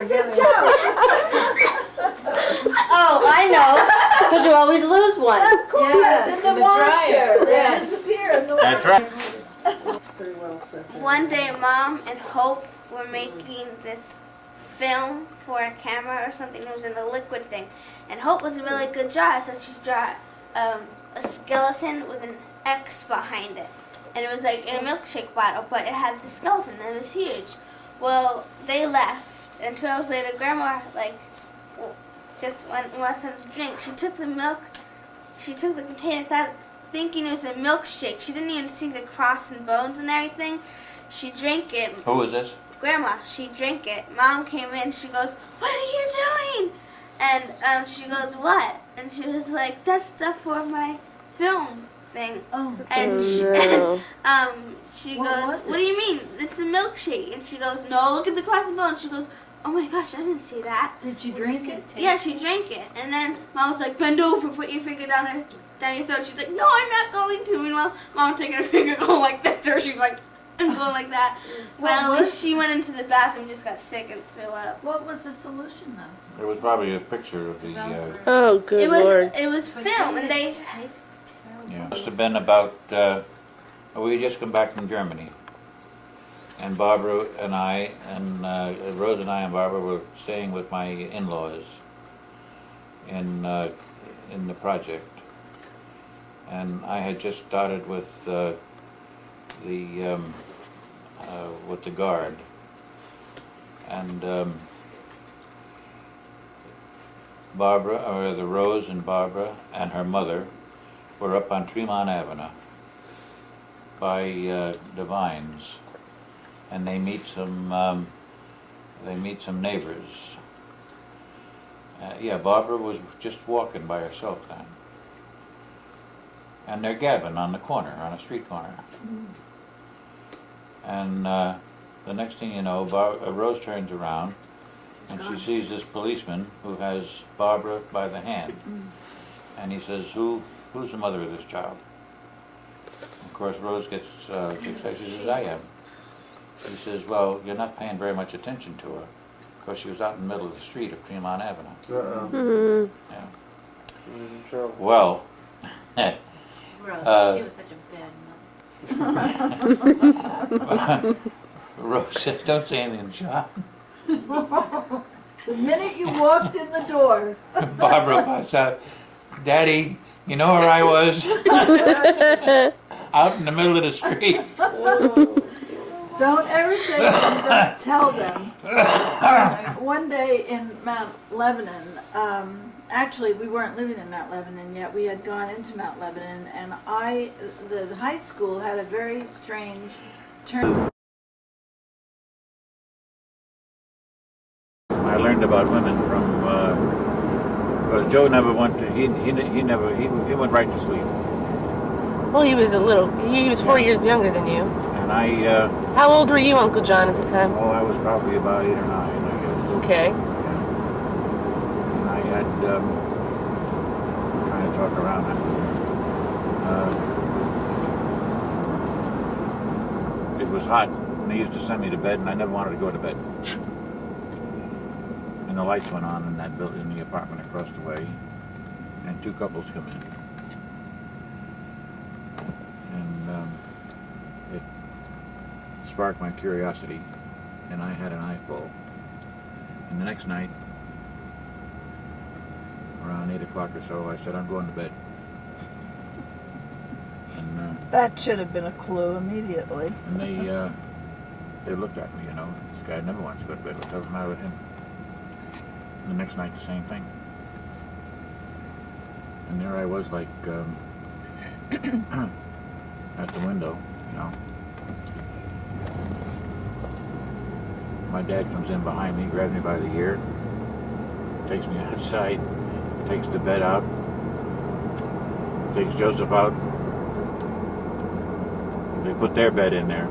It's a joke. Oh, I know. Because you always lose one. Of course, Yes, in the washer. They Yes. disappear in the That's washer. right. One day, Mom and Hope were making this film for a camera or something. It was in a liquid thing. And Hope was a really good drawer, so she drew a skeleton with an X behind it. And it was like in a milkshake bottle, but it had the skeleton, and it was huge. Well, they left, and 2 hours later, Grandma, just wanted something to drink. She took the milk, she took the container, thinking it was a milkshake. She didn't even see the cross and bones and everything. She drank it. Who was this? Grandma, she drank it. Mom came in, she goes, "What are you doing?" And she goes, "What?" And she was like, "That's stuff for my film thing." Oh. And she What goes, was it? "What do you mean? It's a milkshake." And she goes, "No, look at the cross and bones." She goes, "Oh my gosh, I didn't see that." Did she drink it? Yeah, she drank it. And then Mom was like, "Bend over, put your finger down your throat." She's like, "No, I'm not going to." Meanwhile, Mom taking her finger going like this to her. She's like, and going like that. Finally, she went into the bathroom, just got sick and threw up. What was the solution though? There was probably a picture of the. Oh, good Lord. It was film, and they. Yeah. Must have been about. We just come back from Germany, and Barbara and I and Rose and I and Barbara were staying with my in-laws in the project, and I had just started with the guard, and Barbara, or the Rose and Barbara and her mother were up on Tremont Avenue by the Vines, and they meet some neighbors. Yeah, Barbara was just walking by herself then, and they're gabbing on the corner, on a street corner. And the next thing you know, Rose turns around, and she sees this policeman who has Barbara by the hand, and he says, "Who's the mother of this child?" Of course, Rose gets excited. She says, "I am." He says, "Well, you're not paying very much attention to her, because she was out in the middle of the street of Tremont Avenue." Yeah. She was in trouble. Well, Rose, she was such a bad mother. Rose says, "Don't say anything, John." The minute you walked in the door. Barbara pops out, "Daddy, you know where I was?" Out in the middle of the street. Don't ever say them, don't tell them. One day in Mount Lebanon, actually we weren't living in Mount Lebanon yet, we had gone into Mount Lebanon, and the high school had a very strange turn. I learned about women from, because Joe never went to, he went right to sleep. Well, he was 4 years younger than you. And I, How old were you, Uncle John, at the time? I was probably about 8 or 9, I guess. Okay. And I had, trying to talk around that. It was hot, and they used to send me to bed, and I never wanted to go to bed. And the lights went on in that building, in the apartment across the way, and 2 couples come in. And it sparked my curiosity, and I had an eyeful. And the next night, around 8 o'clock or so, I said, "I'm going to bed." And That should have been a clue immediately. and they looked at me, this guy never wants to go to bed. What the hell's the matter with him? And the next night, the same thing. And there I was, like, at the window, My dad comes in behind me, grabs me by the ear, takes me outside, takes the bed out, takes Joseph out. They put their bed in there.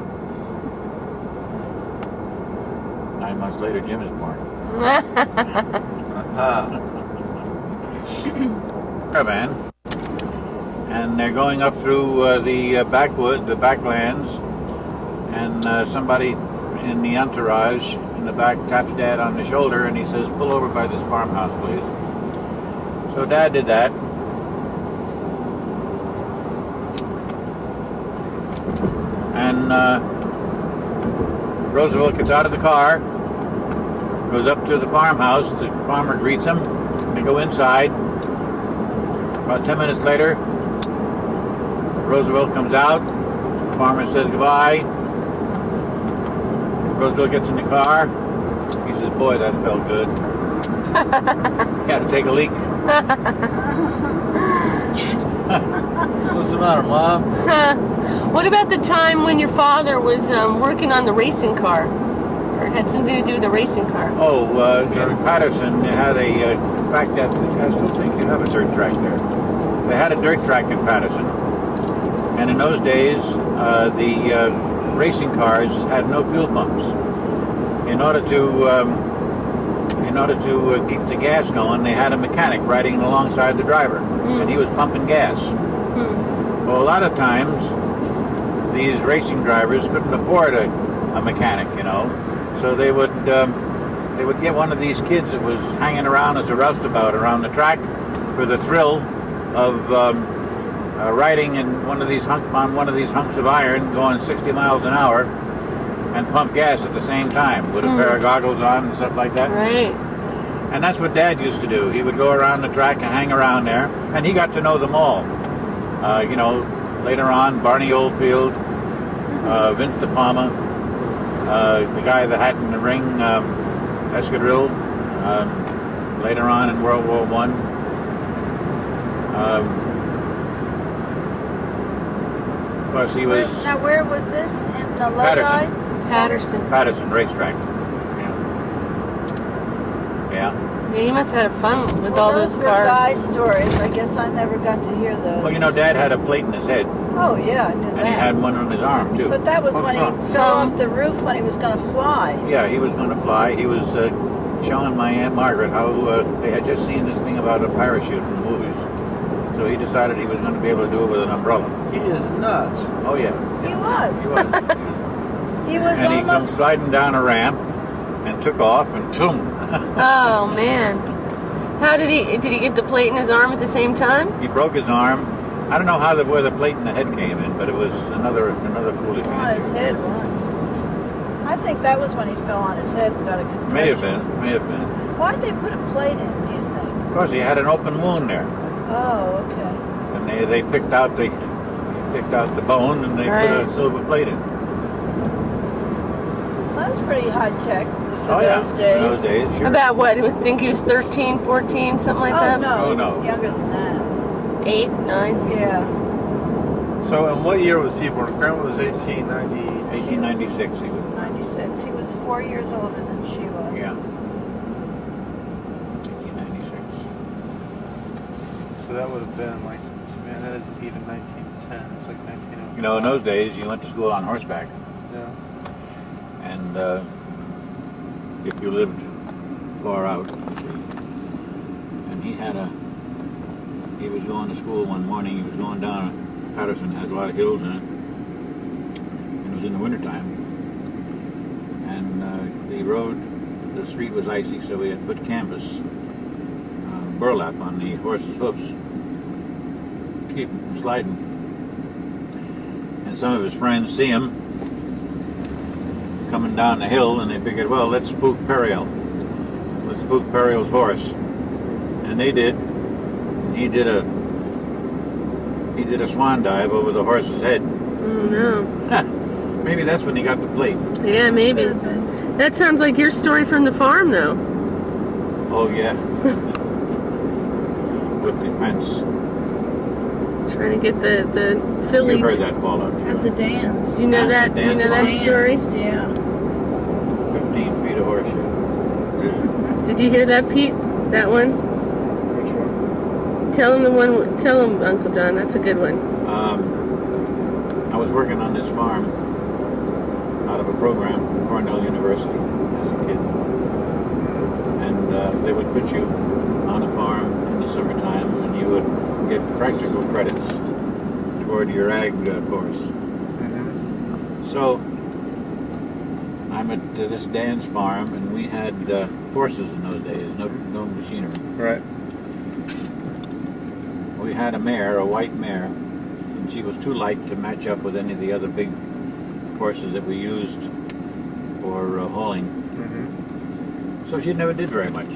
9 months later, Jim is born. Caravan, and they're going up through the backlands, and somebody in the entourage in the back taps Dad on the shoulder and he says, pull over by this farmhouse, please. So Dad did that. And Roosevelt gets out of the car, goes up to the farmhouse. The farmer greets him. They go inside. About 10 minutes later, Roosevelt comes out. The farmer says goodbye. Roosevelt gets in the car. He says, boy, that felt good. Got to take a leak. What's the matter, Mom? What about the time when your father was working on the racing car? Or it had something to do with the racing car? Oh, in Patterson, they had a, in fact, I still think you have a dirt track there. They had a dirt track in Patterson. And in those days, the racing cars had no fuel pumps. In order to keep the gas going, they had a mechanic riding alongside the driver, and he was pumping gas. Well, a lot of times, these racing drivers couldn't afford a mechanic, you know, so they would get one of these kids that was hanging around as a roustabout around the track for the thrill of riding in on one of these hunks of iron going 60 miles an hour and pump gas at the same time with a pair of goggles on and stuff like that. Right. And that's what Dad used to do. He would go around the track and hang around there, and he got to know them all. You know, later on, Barney Oldfield, Vince De Palma, the guy that had in the ring, Escadrille, later on in World War I. Plus he was Now, where was this? In the Lodi? Patterson racetrack. Yeah. Yeah, you must have had fun with all those were cars. guy stories. I guess I never got to hear those. Well, you know, Dad had a plate in his head, Oh, yeah, I knew and that. he had one on his arm too. But that was when he fell off the roof when he was going to fly. Yeah, he was going to fly. He was showing my Aunt Margaret how they had just seen this thing about a parachute in the movies. So he decided he was going to be able to do it with an umbrella. He is nuts. Oh yeah. He was. He was. He was And he almost... comes sliding down a ramp and took off and boom. Oh man. How did he get the plate in his arm at the same time? He broke his arm. I don't know where the plate in the head came in, but it was another foolish on thing. his head once. I think that was when he fell on his head and got a concussion. May have been. Why'd they put a plate in, do you think? Of course, he had an open wound there, Oh, okay. and they picked out the bone and they put Right. a silver plate in. That was pretty high tech for Oh yeah, those days. in those days, sure. About what? You would think he was 13, 14, something like that? No, Oh, he no. was younger than that. 8, 9? Yeah. So, in what year was he born? Grandma was 1890. 1896 he was. 96. He was 4 years older than she was. Yeah. 1896. So that would have been like, man, that isn't even 1910. It's like 1905. You know, in those days, you went to school on horseback, Yeah. and if you lived far out, and he was going to school one morning. He was going down Patterson, has a lot of hills in it, and it was in the wintertime, and the street was icy, so we had put canvas burlap on the horse's hoofs to keep him from sliding. And some of his friends see him coming down the hill, and they figured, well, let's spook Periale. Let's spook Periale's horse. And they did. He did a swan dive over the horse's head. Oh no. Maybe that's when he got the plate. Yeah, maybe. That sounds like your story from the farm, though. Oh yeah. With the fence. Trying to get the You filly. heard that fall out. At the dance. Do you know that? Do you know that story? Yeah. 15 feet of horseshoe. Did you hear that, Pete? That one? Which one? Tell him the one. Tell him, Uncle John. That's a good one. I was working on this farm out of a program from Cornell University as a kid. And they would put you on a farm in the summertime and you would get practical credits toward your ag course. So I I'm at this Dan's farm, and we had horses in those days, no machinery. Right. We had a mare, a white mare, and she was too light to match up with any of the other big horses that we used for hauling. Mm-hmm. So she never did very much.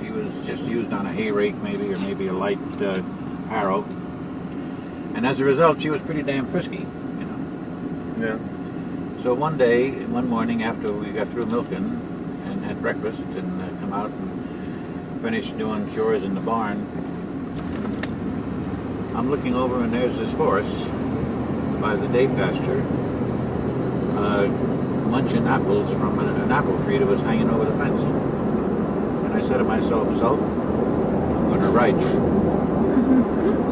She was just used on a hay rake maybe, or maybe a light harrow. And as a result, she was pretty damn frisky, you know. Yeah. So one morning after we got through milking and had breakfast and come out and finished doing chores in the barn, I'm looking over and there's this horse by the day pasture munching apples from an apple tree that was hanging over the fence. And I said to myself, so, I'm going to ride you.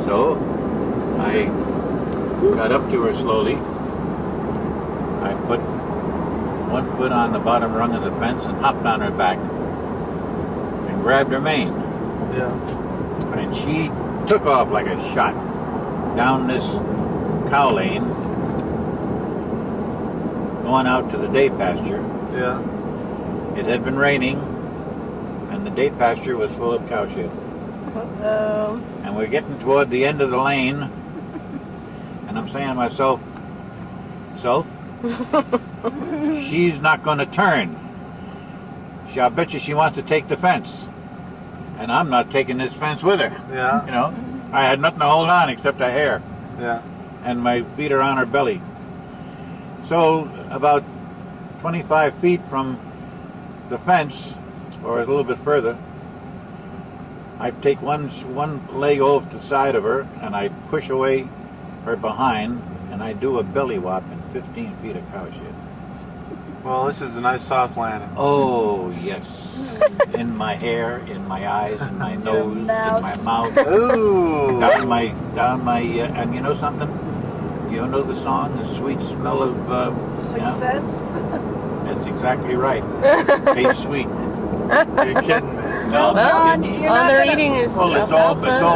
So I got up to her slowly. I put one foot on the bottom rung of the fence and hopped on her back and grabbed her mane. Yeah. And she took off like a shot down this cow lane, going out to the day pasture. Yeah. It had been raining, and the day pasture was full of cow shit. Uh-oh. And we're getting toward the end of the lane, and I'm saying to myself, so, she's not going to turn. I bet you she wants to take the fence. And I'm not taking this fence with her. Yeah. You know, I had nothing to hold on except a hair. Yeah. And my feet are on her belly. So about 25 feet from the fence, or a little bit further, I take one leg off the side of her, and I push away her behind, and I do a belly whop in 15 feet of cow shit. Well, this is a nice soft landing. Oh, yes. In my hair, in my eyes, in my nose, in my mouth. Ooh. down my, and you know something? You know the song, The Sweet Smell of, Success? That's exactly right. Tastes sweet. You're kidding me. No, John, I'm not you're kidding. not All they're gonna- eating is Well, it's all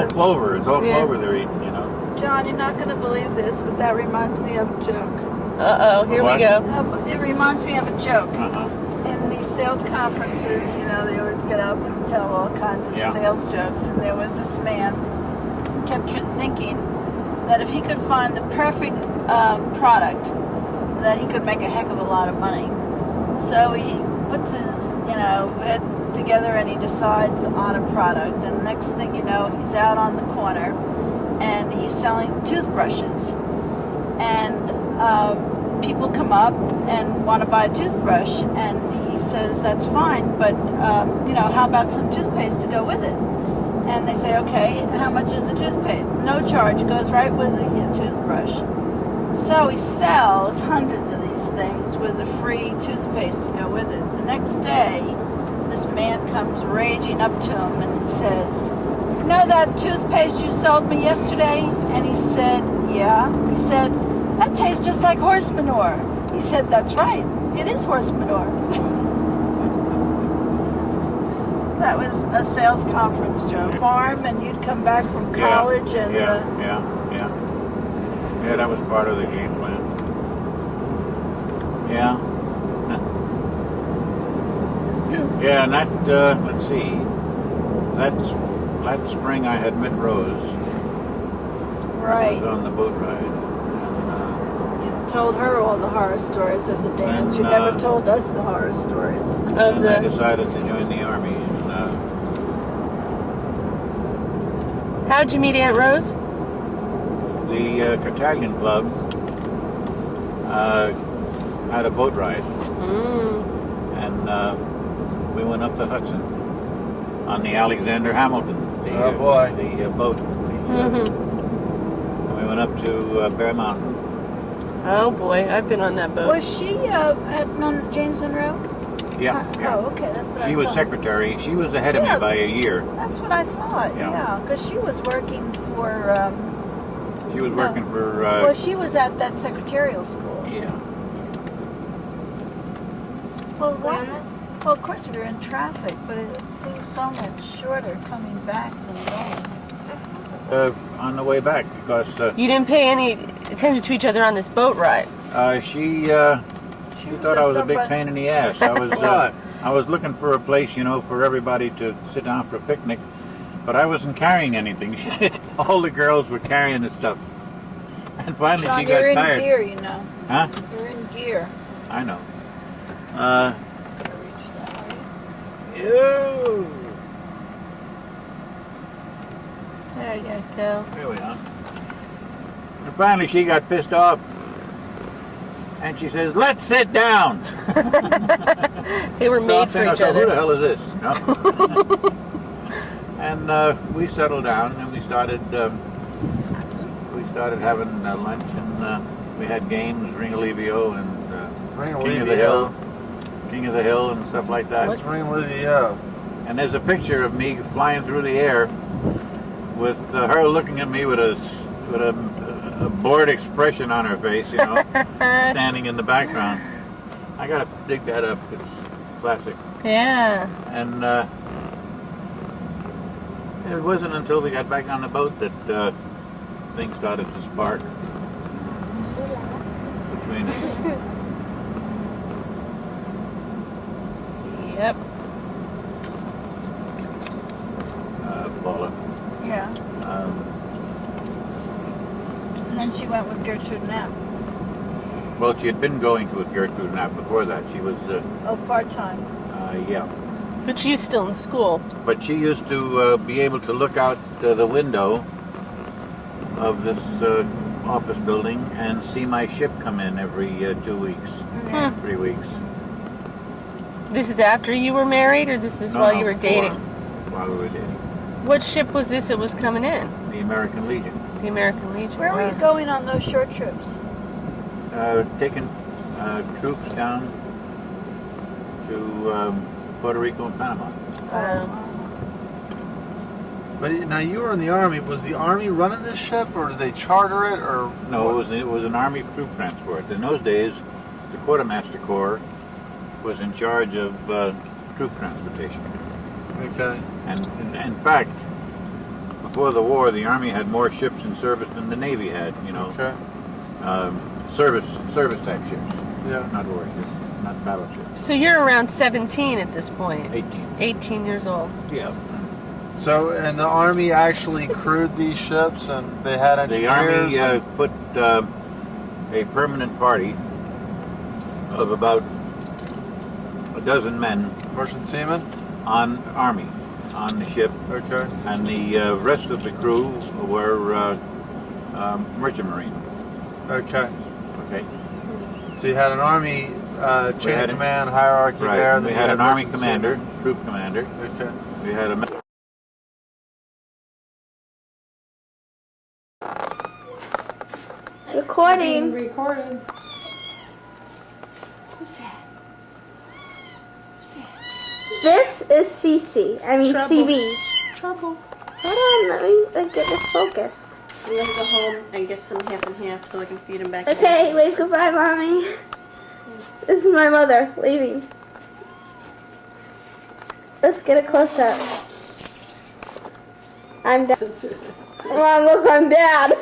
clover. It's all Yeah. clover they're eating, you know. John, you're not going to believe this, but that reminds me of a joke. Uh-oh, here What? we go. It reminds me of a joke. Uh-huh. In these sales conferences, you know, they always get up and tell all kinds of Yeah. sales jokes. And there was this man who kept thinking that if he could find the perfect product, that he could make a heck of a lot of money. So he puts his, head together and he decides on a product. And the next thing you know, he's out on the corner and he's selling toothbrushes. And people come up and want to buy a toothbrush, and he says that's fine, but how about some toothpaste to go with it? And they say, okay, how much is the toothpaste? No charge, goes right with the toothbrush. So he sells hundreds of these things with a free toothpaste to go with it. The next day, this man comes raging up to him and says, you know that toothpaste you sold me yesterday? And he said, yeah. He said, that tastes just like horse manure. He said, that's right. It is horse manure. That was a sales conference joke. Farm, and you'd come back from college and... Yeah, that was part of the game plan. Yeah. Yeah, and that, let's see, that spring I had met Rose. Right. I was on the boat ride. You told her all the horror stories of the dance. You And, never told us the horror stories. And I decided to join the Army. And, How'd you meet Aunt Rose? the Cartalian Club had a boat ride. And we went up the Hudson on the Alexander Hamilton. Oh, boy. The boat. And we went up to Bear Mountain. Oh boy, I've been on that boat. Was she at James Monroe? Yeah. Oh, okay, that's what I She was thought. secretary. She was ahead of Yeah. me by a year. That's what I thought, Yeah. because she was working for... She was working for. well, she was at that secretarial school. Yeah. Well, of course we were in traffic, but it seems so much shorter coming back than going. On the way back, because You didn't pay any attention to each other on this boat ride. she She thought I was a big pain in the ass. I was looking for a place, you know, for everybody to sit down for a picnic, but I wasn't carrying anything. All the girls were carrying the stuff. And finally John, she got you're tired. in gear, you know. Huh? You're in gear. I know. Ew. There you go. Here we are. And finally she got pissed off. And she says, "Let's sit down." They were made for each Who the other. hell is this? No? And we settled down and we started having lunch, and we had games, Ring Olivio and King of the Hill and stuff like that. What's Ring Olivio? And there's a picture of me flying through the air with her looking at me with a bored expression on her face, you know, standing in the background. I gotta dig that up. It's classic. Yeah. And it wasn't until we got back on the boat that things started to spark between us. Yep. Paula. Yeah. And then she went with Gertrude Knapp. Well, she had been going to a Gertrude Knapp before that. She was, Oh, part-time. yeah. But she's still in school. But she used to be able to look out the window of this office building and see my ship come in every 2 weeks, 3 weeks. This is after you were married, or this is while you were dating? While we were dating. What ship was this that was coming in? The American Legion. The American Legion. Where were you going on those short trips? Taking troops down to Puerto Rico and Panama. But now you were in the Army. Was the Army running this ship, or did they charter it, or? No, it was an Army troop transport. In those days, the Quartermaster Corps was in charge of troop transportation. Okay. And in fact, before the war, the Army had more ships in service than the Navy had. You know, Okay. service type ships, Yeah. not warships, not battleships. So you're around 17 at this point. 18. 18 years old. Yeah. So, and the Army actually crewed these ships, and they had The engineers. Army put a permanent party of about a dozen men Merchant seamen. on Army on the ship, Okay. and the rest of the crew were merchant marine. Okay. Okay. So you had an Army chain had of it. command hierarchy Right. there. We then you had an Army merchant commander, seamen. troop commander. Okay. We had a Recording. Recorded. This is CC. I mean Trouble. CB. Trouble. Hold on, let me get this focused. I'm gonna go home and get some half and half so I can feed him back. in. Okay, wave goodbye, mommy. This is my mother leaving. Let's get a close up. I'm dad. Mom, look, I'm dad.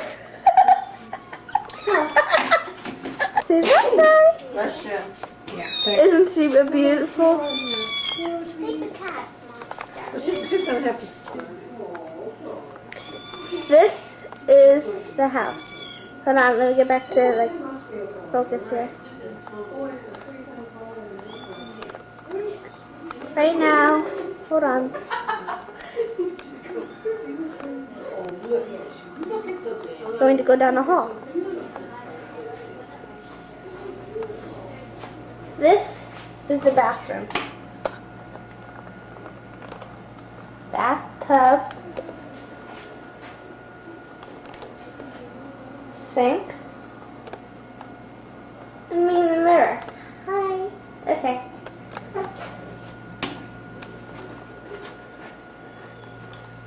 Say bye. Bless you. Isn't she beautiful? She's gonna have to. This is the house. Hold on, let me get back to focus here. Right now, hold on. Going to go down the hall. This is the bathroom. Bathtub. Sink. And me in the mirror. Hi. Okay.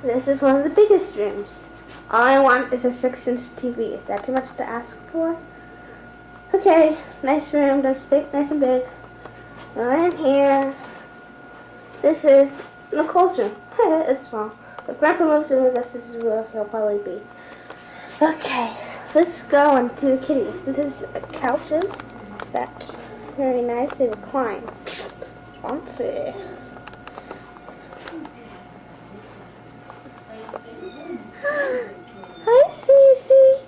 This is one of the biggest rooms. All I want is a 6-inch TV. Is that too much to ask for? Okay, nice room. That's big, nice and big. Right in here. This is Nicole's room. It's small. If Grandpa moves in with us, this is where he'll probably be. Okay, let's go on to the kitties. This is couches that Very nice. They recline. Fancy. Hi, Cece.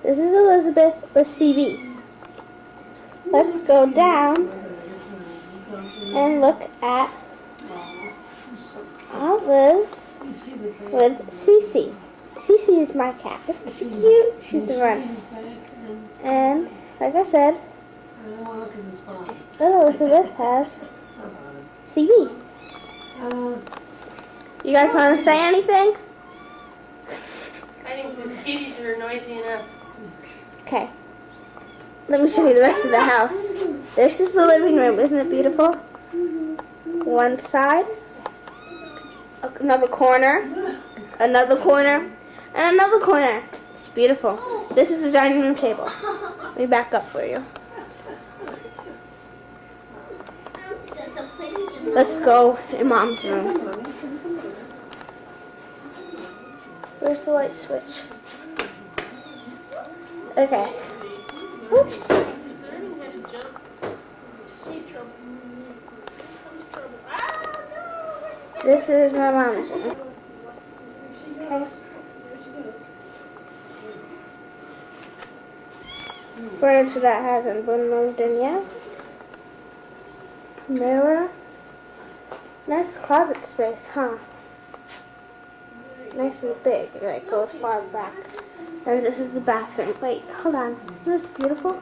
This is Elizabeth with CB. Let's go down and look at Aunt Liz with Cece. Cece is my cat. Isn't she cute? She's the run. And like I said, little Elizabeth has CB. You guys want to say anything? I think the kitties are noisy enough. Okay. Let me show you the rest of the house. This is the living room. Isn't it beautiful? One side, another corner, and another corner. It's beautiful. This is the dining room table. Let me back up for you. Let's go in Mom's room. Where's the light switch? Okay. Oops. This is my mom's room. Okay. Furniture that hasn't been moved in yet. Mirror. Nice closet space, huh? Nice and big. It like goes far back. And this is the bathroom. Wait, hold on. Isn't this beautiful?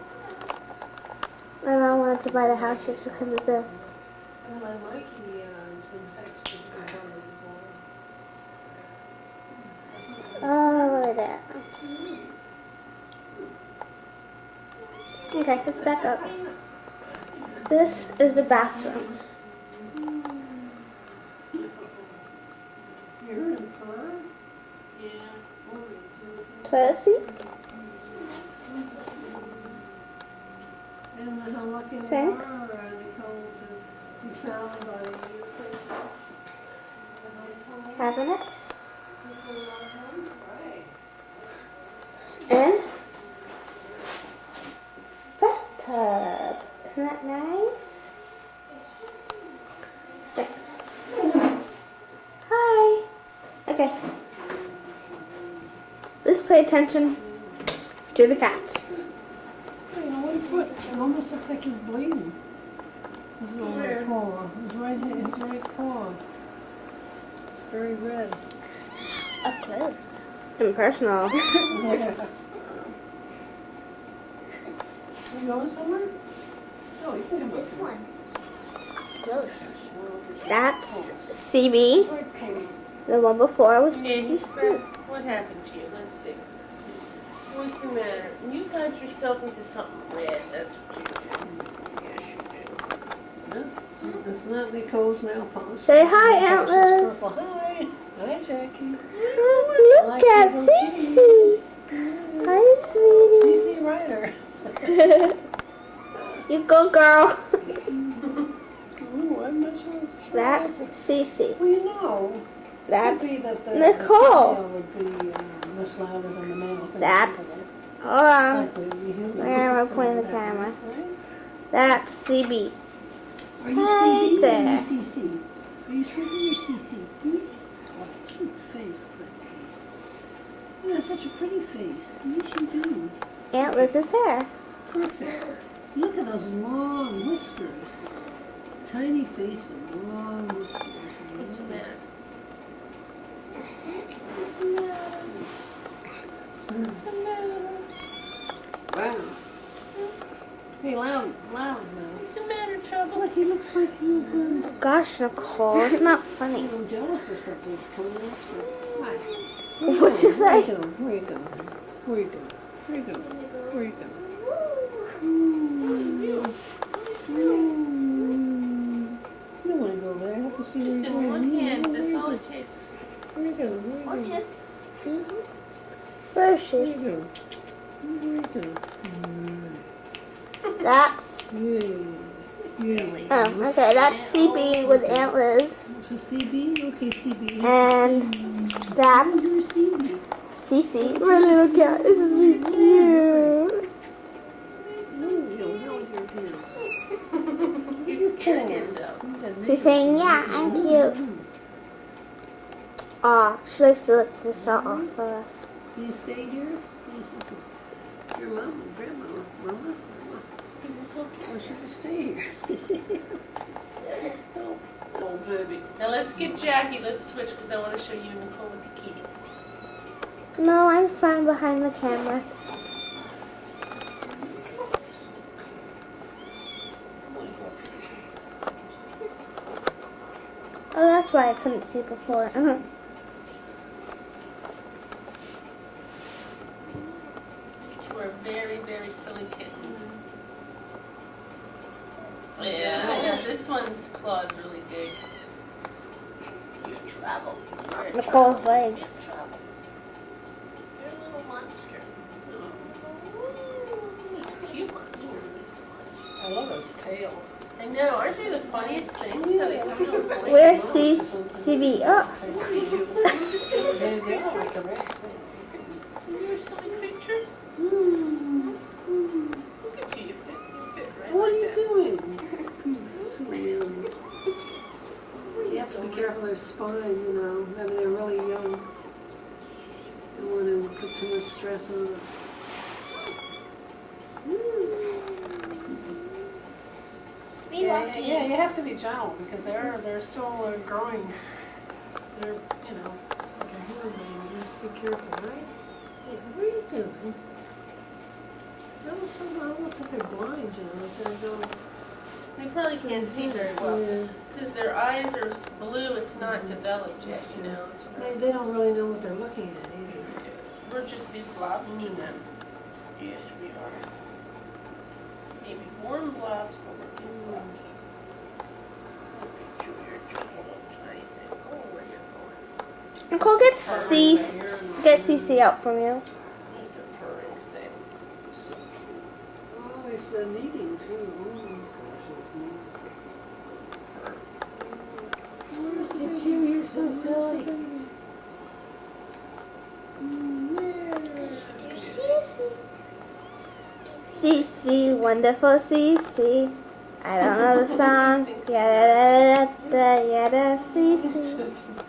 My mom wanted to buy the house just because of this. Well, I like the infection Oh, look at that. Okay, let's back up. This is the bathroom. Toilet seat. Sink. Cabinets. And bathtub. Isn't that nice? Sink. Hi. Okay. Let's pay attention to the cats. Hey, on one foot. It almost looks like he's bleeding. His little paw. His right paw. It's very red. Up close. Impersonal. You going somewhere? Oh, you can come up. This one. Close. That's CB. Okay. The one before was Yeah, CC. what happened to you? Let's see. What's the matter? You got yourself into something red. That's what you did. Yes, you did. It's not Nicole's nail polish. Say hi, Nail Aunt polish is Liz. purple. Hi. Hi, Jackie. Look at Cece. Hi, sweetie. CC Ryder. You go, girl. Ooh, I'm not sure. That's Cece. Well, you know. That's Could be that the Nicole. female would be much louder than the male. That's, hold on. Where am I pointing the camera? That's CB. Are you Hi CB or there. are you CC? Are you CB or CC? CC. What a cute face. You have such a pretty face. Yes, you do. Aunt Liz's hair. Perfect. Look at those long whiskers. Tiny face with long whiskers. What's the matter? Wow. Hey, loud now. What's the matter, Trouble? Look, he looks like he's Gosh, Nicole, it's not funny. a little jealous or something. He's coming up. Hi. What'd you say? Where you go? Where you go? Where you go? Where you go? You don't want to go over there. I have to see where Just you're in going. one hand. That's all it takes. Where you go? Where you go? Where is Where she? you go? Where you go? That's okay. That's CB with antlers, It's a CB? Okay, CB. and that's You're a CB. CC. My little cat. This is so cute. You're scaring yourself. She's saying, "Yeah, I'm cute." Aw, she likes to lick this off of us. You stay here? Your mom, grandma, mama. Or should we stay here? Oh, baby. Now let's get Jackie. Let's switch because I want to show you Nicole with the kitties. No, I'm fine behind the camera. Oh, that's why I couldn't see before. Two are very, very silly kittens. Yeah, this one's claw is really big. You're in trouble. You're in Nicole's trouble. legs. You're in trouble. You're a little monster. You're a cute monster. I love those tails. I know, aren't they the funniest things? How they come to a point? Where's CB? Oh, They are like a red tail. You're a silly creature. Look at you, you fit right What are like you that. doing? You have to be careful of their spine, you know. I mean, they're really young. You don't want to put too much stress on them. speed Yeah, walking. yeah, you have to be gentle because they're still growing. They're, you know, like a human being. You have to be careful, right? Hey, what are you doing? Almost like they're blind, you know. They're going. They probably can't see very well. Yeah. Because their eyes are blue, it's not developed yet, you know. It's not, They don't really know what they're looking at either. we're just big blobs to them. Yes, we are. Maybe warm blobs, but we're big blobs. Look at you, you're just a little tiny thing. Oh, where you going? Nicole, get CC out from you. He's a purring thing. Oh, there's the kneading too. Oh, gosh, those kneadings. You're so silly. CC, wonderful CC. I don't know the song. Yada da yada CC. Just a baby.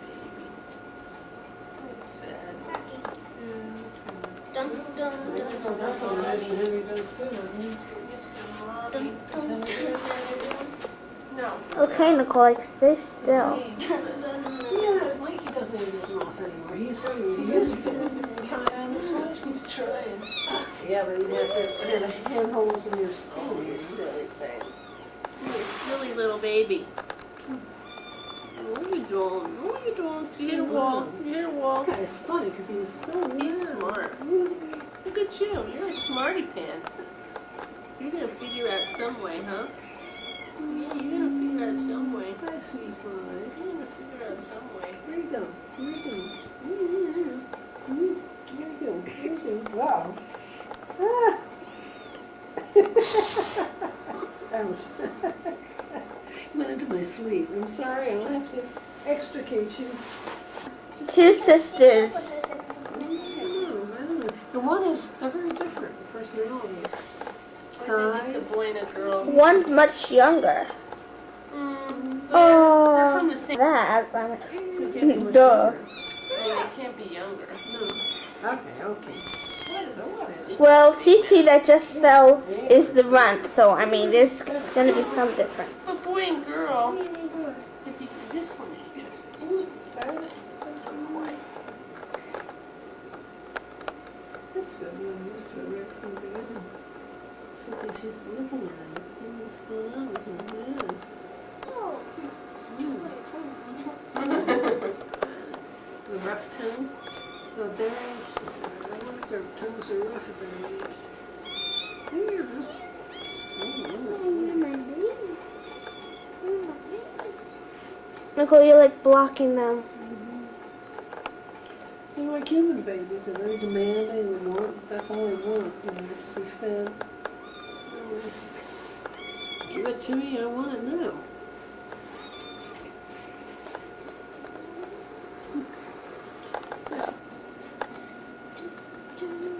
It's sad. Dun dun That's all nice and Henry does too, doesn't he? dun dun. No. Okay, Nicole, stay still. Yeah, Mikey doesn't even use mouse anymore. He used to. Coming down this way? He's trying. Yeah, but you have to have handholds in your skin, you silly thing. You're a silly little baby. What are you doing? What are you doing? You hit a wall. You hit a wall. This guy is funny because he's so He's loud. smart. Look at you. You're a smarty pants. You're gonna figure out some way, huh? Yeah, you're gonna figure out some way. Hi, sweet boy. You're gonna figure out some way. Here you go. Here you go. Here you go. Wow. Ah. Ouch. Went into my sleeve. I'm sorry. I'll have to extricate you. Two sisters. I don't know. The one is, they're very different personalities. I think it's a boy and a girl. One's much younger. They're from the same. That. They can't be much Duh. younger. They can't be younger. Okay. What is it? Well, CC that just fell is the runt, so I mean, there's going to be some difference. But boy and girl. This one is just the sweetest thing. It's so quiet. This good. I'm used to it right from the beginning. Something she's looking at. See what's going on with her. The rough tongue. I wonder if their tongues are rough at their age. Here. Nicole, you're like blocking them. You know, like human babies are very demanding. They want, that's all they want, just to be fed. Give it to me, I want it now.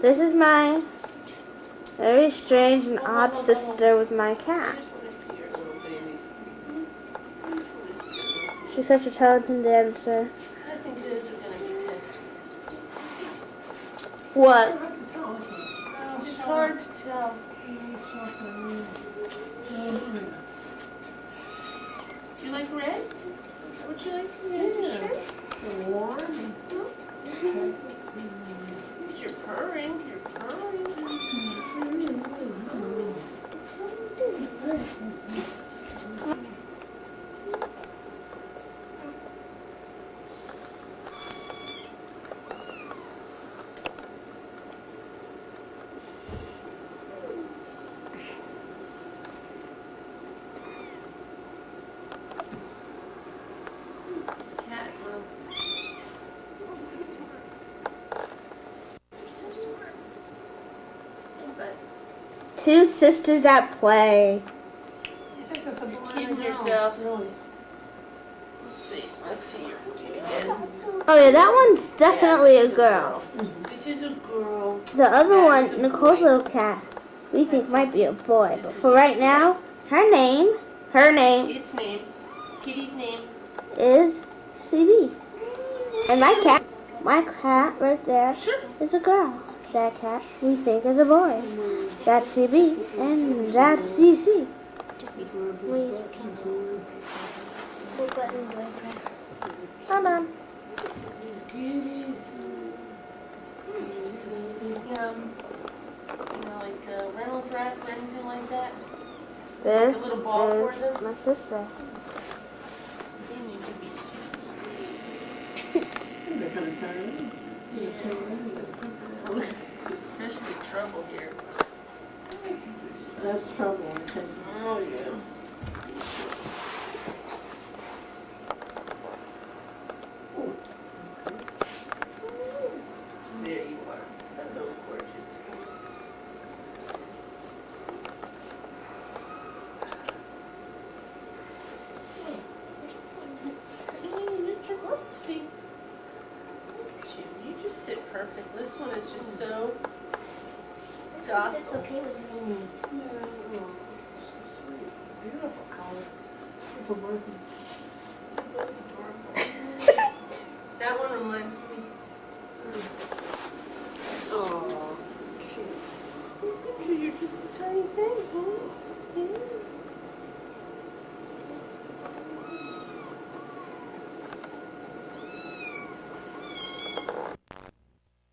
This is my very strange and odd sister with my I cat. just wanna see your little baby. I just wanna see your little baby. She's such a talented dancer. I think those are gonna be testes. What? I have to tell, isn't it? It's hard to tell. Do you like red? Is that what you like? Yeah. Sure. Warm. You're purring. You're purring. This cat, well, so smart. So smart. But Two sisters at play. You think it's a boy You're and a kidding girl? yourself. Really? let's see your again. Oh yeah, that one's definitely Yeah, a this is girl. This is a girl. The other That is one, a Nicole's boy. little cat, we think might be a boy. But This is for a right boy. now, her name Its name. Kitty's name. is CB. And my cat right there Sure. is a girl. That cat we think is a boy. That's CB and that's CC. Please cancel. What button do I press? Hold on. These kitties. Like Reynolds wrap or anything like that. This Like a little ball for is them? my sister. They need to be They're kind of tired. especially trouble here. That's trouble, I think. Oh yeah. There you are. Hello, gorgeous. See, you just sit perfect. This one is just so docile. Beautiful color. Beautiful birthday. That one reminds me. Oh, cute. You're just a tiny thing, huh? Yeah.